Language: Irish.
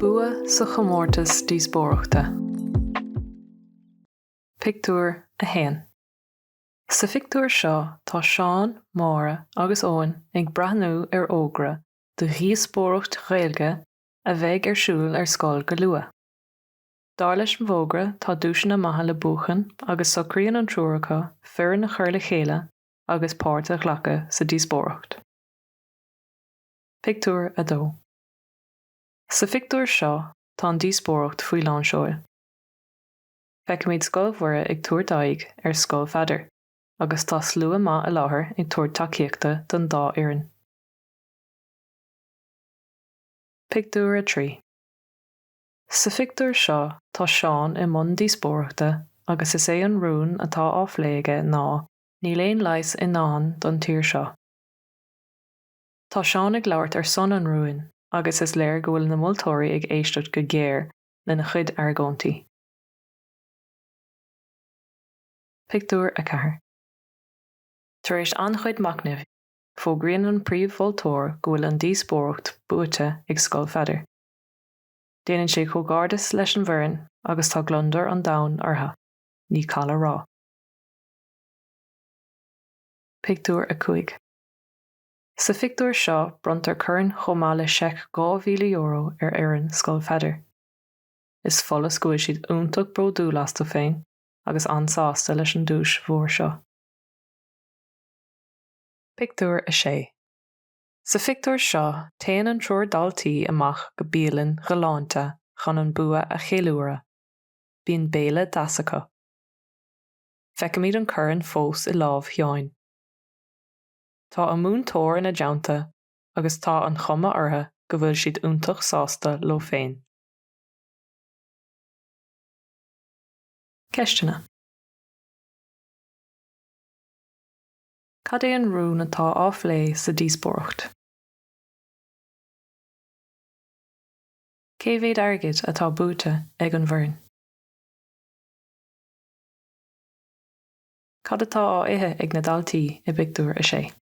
Bua sa Chomórtas Díospóireachta. Pictiúr a haon. Sa pictiúr seo tá Seán, Máire agus Owen ag breathnú ar ógra do dhíospóireacht Ghaeilge a bheidh ar siúl ar scoil go luath. Dar leis an bhógra tá dúiseanna maithe le buachan agus socraíonn an trúracha fear na chuir le chéile agus páirte ghlacha sa díospóireacht. Pictiúr a dó. Sa pictiúr seo tá an díospóireacht faoi lainseoil. Feicimid scoilmhóire ag túir daig ar scoil fhadar, agus tá slua maith a láthair ag túir tacaíochta don dá éireann. Pictiúr a trí. Sa pictiúr seo tá Seán i mbun díospóireachta agus is é an rún atá áfléige ná ní léon leis i nán don tír seo. Tá Seán ag labhairt ar son an rúin agus is léir go bhfuil na moltóirí ag éisteacht go géir lena chuid argóntaí. Pictiúr a ceathair. Tar éis anchuid macnamh, fógraíonn an príomhbhultóir go bhfuil an díospóireacht buaite ag scoil fhadar. Déanann sé chomhgardas leis an bhfoireann agus tá glondar an domhan ortha, ní calla rá. Pictiúr a 5. Sa pictiúr seo brontar churann chomála seic €2,000 ar éireann scoil fhadar. Is folas go bhfuil siad iontach bródú lasta féin agus ansásta leis an dúis mhór seo. Pictiúr a 6. Sa pictiúr seo téann an triúr daltaí amach go bialann gholáinte chun an bua a chéiliúra. Bíonn béle dasacha. Feicimid an churann fós i lámh sheáin. Tá an múntóir ina deanta agus tá an chuma ortha go bhfuil siad iontach sásta leo féin. Ceistena. Cad é an rún atá áflé sa díospóireacht? Cé bhéad airgid atá buaite ag an bhfoireann? Cad atá á ithe ag na daltaí i pictiúr a 6?